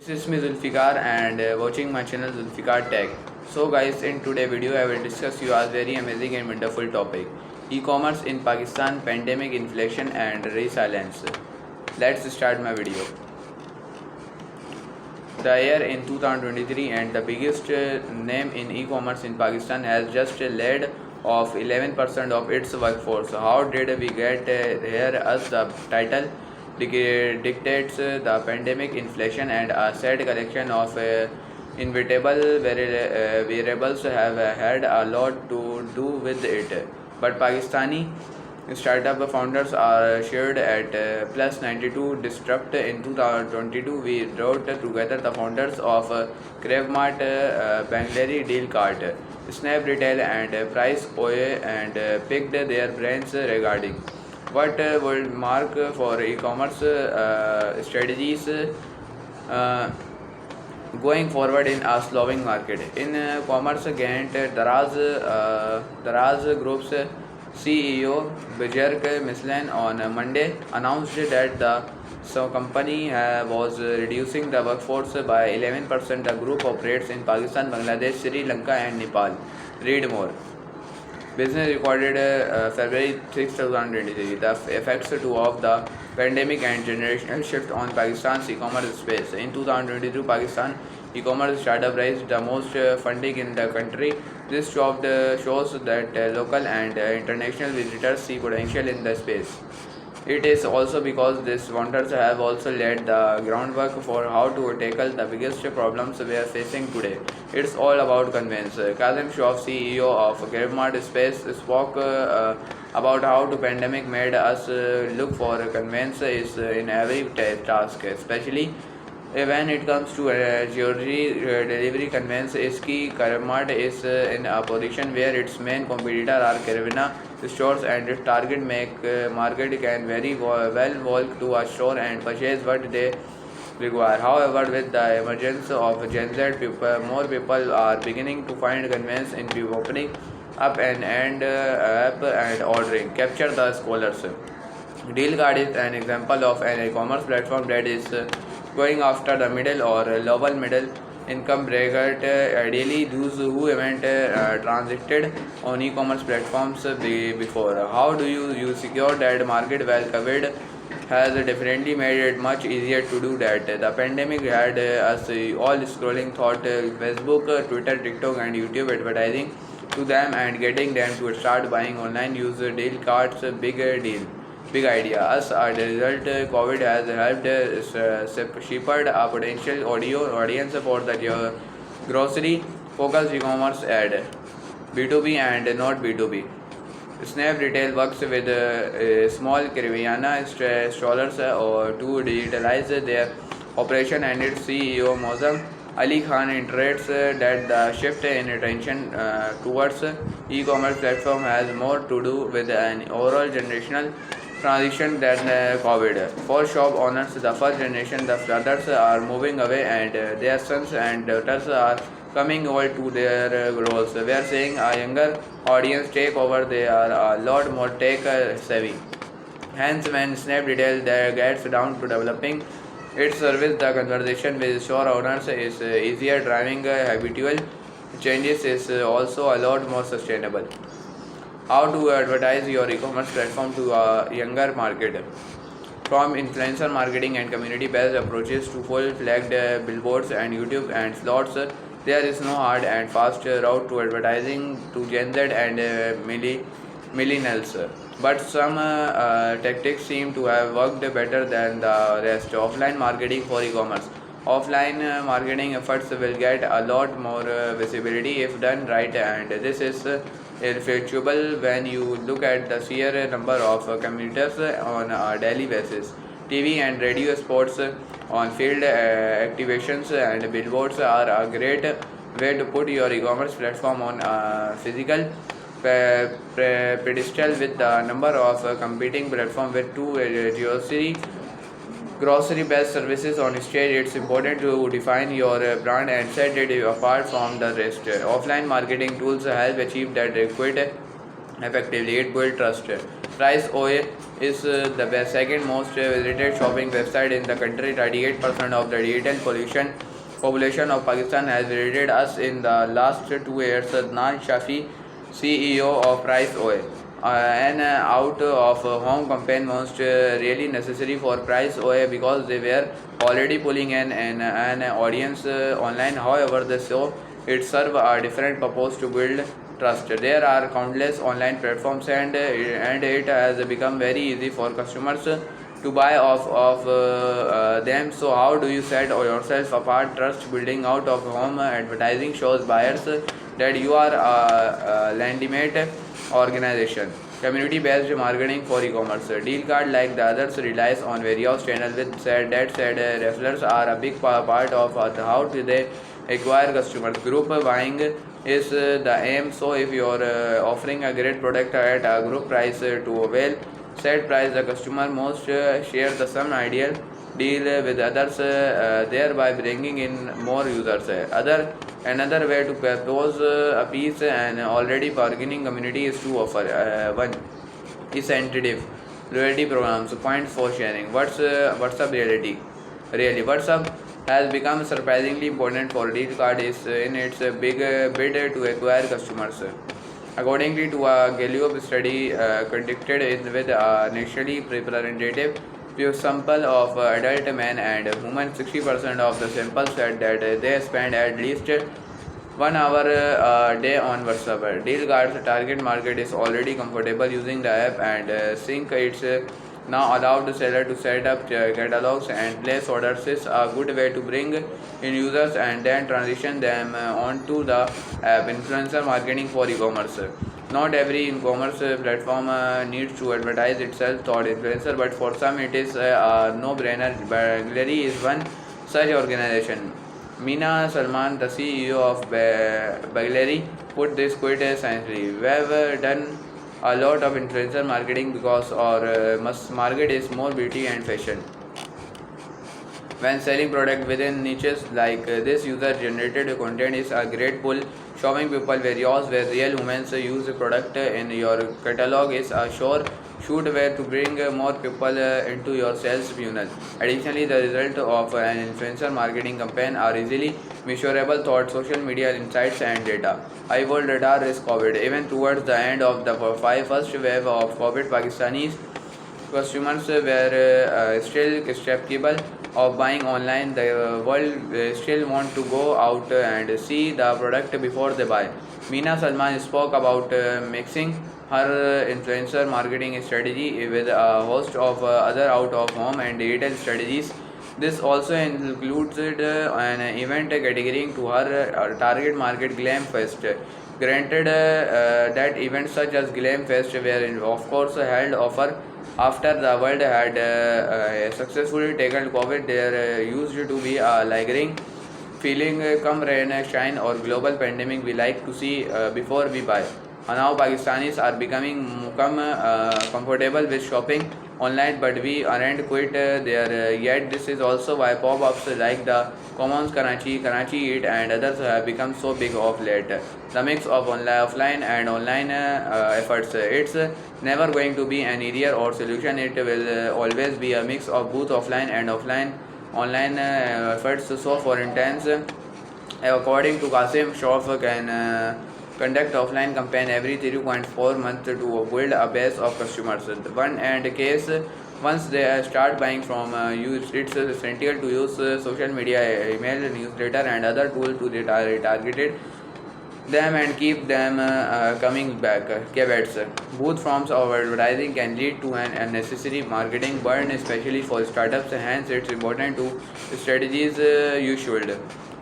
This is me Zulfikar and watching my channel Zulfikar Tech. So guys, in today video I will discuss you a very amazing and wonderful topic: e-commerce in Pakistan, pandemic, inflation and resilience. Let's start my video. The year in 2023 and the biggest name in e-commerce in Pakistan has just laid off 11% of its workforce. How did we get here? As the title dictates, the pandemic, inflation and a sad collection of inevitable variables have had a lot to do with it. But Pakistani startup founders are shared at plus 92 Disrupt. In 2022, we brought together the founders of Crevmart, Bangalore, Deal Cart, Snap Retail, and Price OA and picked their brains regarding what would mark for e-commerce strategies going forward in a slowing market. In commerce giant Daraz Group's CEO Bijark Mislan on Monday announced that the company was reducing the workforce by 11%. The group operates in Pakistan, Bangladesh, Sri Lanka and Nepal. Read more. Business recorded February 6, 2023. The effects too of the pandemic and generational shift on Pakistan's e-commerce space. In 2022, Pakistan e-commerce startup raised the most funding in the country. This shows that local and international visitors see potential in the space. It is also because these founders have also laid the groundwork for how to tackle the biggest problems we are facing today. It's all about convenience. Kazim Shroff, CEO of Crevmart Space, spoke about how the pandemic made us look for convenience is in every task, especially when it comes to jewelry delivery. Convenience is key. Crevmart is in a position where its main competitor are Caravana stores, and its target market can very well walk to a store and purchase what they require. However, with the emergence of Gen Z, more people are beginning to find convenience in opening up an app and ordering. Capture the scholars. DealCard is an example of an e-commerce platform that is going after the middle or lower middle income bracket, ideally those who haven't transacted on e-commerce platforms before. How do you secure that market? Well, COVID has definitely made it much easier to do that. The pandemic had us all scrolling thought Facebook, Twitter, TikTok and YouTube advertising to them and getting them to start buying online. Use deal cards, big idea. As a result, COVID has helped shepherd a potential audience for the grocery focused e-commerce ad, B2B and not B2B. Snap Retail works with small Kirviana strollers to digitalize their operation, and its CEO Mozam Ali Khan iterates that the shift in attention towards e-commerce platform has more to do with an overall generational transition than COVID. For shop owners, the first generation, the fathers are moving away and their sons and daughters are coming over to their roles. We are seeing a younger audience take over. They are a lot more tech savvy. Hence, when Snap Retail gets down to developing its service, the conversation with store owners is easier. Driving habitual changes is also a lot more sustainable. How to advertise your e-commerce platform to a younger market. From influencer marketing and community-based approaches to full-fledged billboards and YouTube and slots, there is no hard and fast route to advertising to Gen Z and millennials. But some tactics seem to have worked better than the rest. Offline marketing for e-commerce. Offline marketing efforts will get a lot more visibility if done right, and this is irrefutable when you look at the sheer number of commuters on a daily basis. TV and radio spots on field activations and billboards are a great way to put your e-commerce platform on a physical pedestal. With the number of competing platforms with two grocery based services on stage, it's important to define your brand and set it apart from the rest. Offline marketing tools help achieve that. effectively. It built trust. Price OA is second most visited shopping website in the country. 38% of the digital population of Pakistan has visited us in the last 2 years. Adnan Shafi, CEO of Price OA. An out of home campaign was really necessary for Price OA because they were already pulling an audience online. However, the show it served a different purpose to build trust. There are countless online platforms and it has become very easy for customers to buy off of them. So how do you set yourself apart? Trust building out of home advertising shows buyers that you are a legitimate organization. Community based marketing for e-commerce. Deal card like the others relies on various channels with referrals are a big part of how do they acquire customers. Group buying is the aim. So if you are offering a great product at a group price to a well set price, the customer most share the some ideal deal with others, thereby bringing in more users. Another way to propose a piece and already bargaining community is to offer one incentive loyalty programs, points for sharing. WhatsApp reality. Really, WhatsApp has become surprisingly important for Deal Card is in its big bid to acquire customers. Accordingly to a Gallup study conducted with a nationally representative pure sample of adult men and women, 60% of the sample said that they spend at least 1 hour a day on WhatsApp. Deal Guard's target market is already comfortable using the app and sync. It's now allowed the seller to set up catalogs and place orders. Is a good way to bring in users and then transition them onto the app. Influencer marketing for e-commerce. Not every e-commerce platform needs to advertise itself thought influencer, but for some it is a no-brainer. Baglary is one such organization. Meena Salman, the CEO of Baglary, put this quite essentially. We have done a lot of influencer marketing because our market is more beauty and fashion. When selling product within niches like this, user generated content is a great pull. Showing people videos where real humans use the product in your catalog is a sure shoot where to bring more people into your sales funnel. Additionally, the result of an influencer marketing campaign are easily measurable through social media insights and data. High World Radar is COVID. Even towards the end of the first wave of COVID, Pakistanis consumers were still skeptical of buying online. The world still want to go out and see the product before they buy. Meena Salman spoke about mixing her influencer marketing strategy with a host of other out of home and digital strategies. This also includes an event catering to her target market, Glam Fest. Granted, that events such as Glam Fest were of course held offer after the world had successfully taken COVID. There used to be a lingering feeling, come rain, shine, or global pandemic we like to see before we buy. Now Pakistanis are becoming comfortable with shopping online, but we aren't quite there yet. This is also why pop-ups like the Commons Karachi Eat and others have become so big of late. The mix of offline and online efforts. It's never going to be an easier or solution. It will always be a mix of both offline and online efforts. So for instance, according to Qasim, shop can conduct offline campaign every 3.4 months to build a base of customers. One and case once they start buying from you, it's essential to use social media, email, newsletter, and other tools to retarget them and keep them coming back. Caveats. Both forms of advertising can lead to an unnecessary marketing burn, especially for startups. Hence, it's important to strategies you should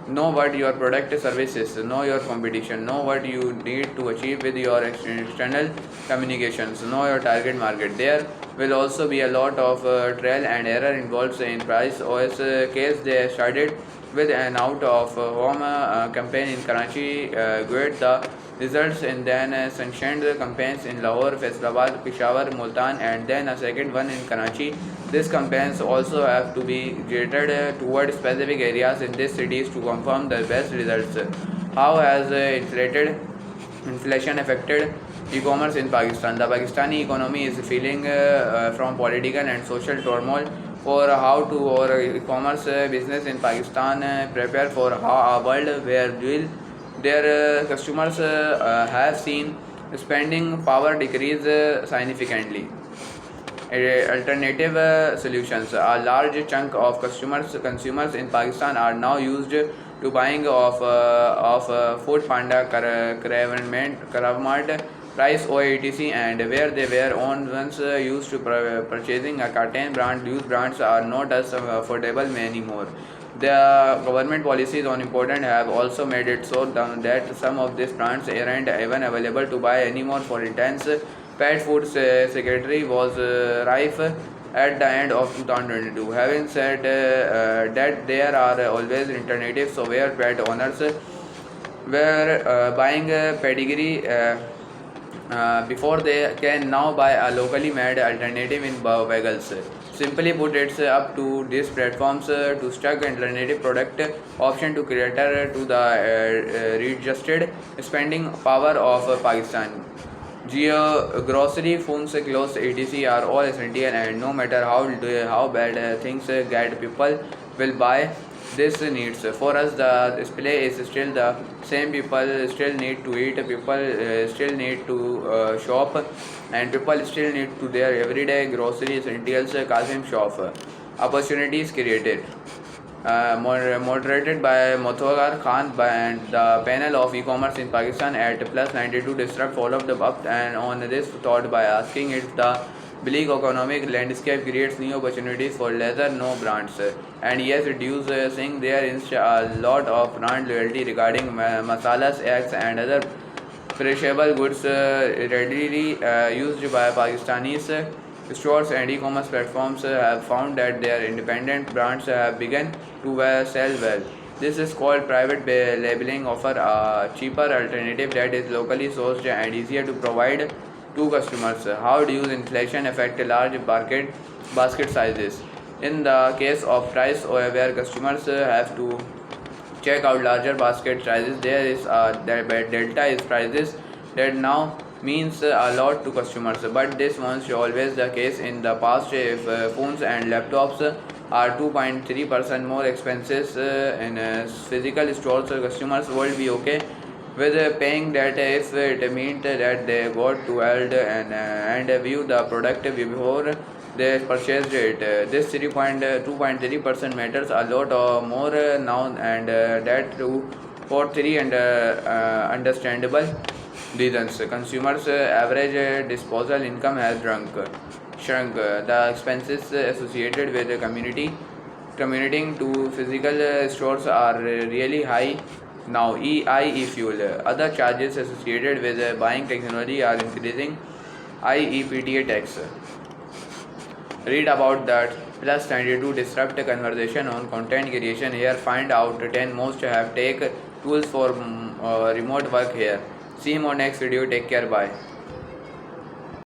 know what your product services, know your competition, know what you need to achieve with your external communications, know your target market. There will also be a lot of trial and error involved in Price OS case. They started with an out of home campaign in Karachi, got the results, and then sanctioned campaigns in Lahore, Faisalabad, Peshawar, Multan, and then a second one in Karachi. These campaigns also have to be geared toward specific areas in these cities to confirm the best results. How has inflation affected E-commerce in Pakistan. The Pakistani economy is feeling from political and social turmoil. For how to or e-commerce business in Pakistan prepare for how a world where will their customers have seen spending power decrease significantly. Alternative solutions. A large chunk of consumers in Pakistan are now used to buying of Food Panda, Karavmart, Price OATC, and where they were once used to purchasing a carton brand. These brands are not as affordable anymore. The government policies on import have also made it so that some of these brands aren't even available to buy anymore. For instance, pet food secretary was rife at the end of 2022. Having said that, there are always alternatives, so where pet owners were buying pedigree before they can now buy a locally made alternative in bagels. Simply put, it's up to these platforms to stock alternative product option to cater to the readjusted spending power of Pakistan. Grocery, phones, clothes, etc. are all essential, and no matter how bad things get, people will buy this needs. For us, the display is still the same. People still need to eat. People still need to shop, and people still need to their everyday grocery essentials. Kasim shop. Opportunities created. Moderated by Mothogar Khan and the panel of e-commerce in Pakistan at plus 92 district followed up and on this thought by asking if the bleak economic landscape creates new opportunities for leather no brands, and yes reducing there is a lot of brand loyalty regarding masalas, eggs and other perishable goods readily used by Pakistanis. Stores and e-commerce platforms have found that their independent brands have begun to sell well. This is called private labeling, offer a cheaper alternative that is locally sourced and easier to provide to customers. How do inflation affect large basket sizes? In the case of price where customers have to check out larger basket sizes, there is a delta is prices that now means a lot to customers, but this was always the case in the past. If phones and laptops are 2.3% more expensive in physical stores, customers will be okay with paying that if it meant that they got to held and view the product before they purchased it. This 2.3% matters a lot more now, and that too for three understandable reasons. Consumers' average disposable income has shrunk. The expenses associated with commuting to physical stores are really high now. E-fuel. Other charges associated with buying technology are increasing. IEPTA tax. Read about that. Plus 92 disrupt conversation on content creation here. Find out 10 most have take tools for remote work here. See you on next video. Take care. Bye.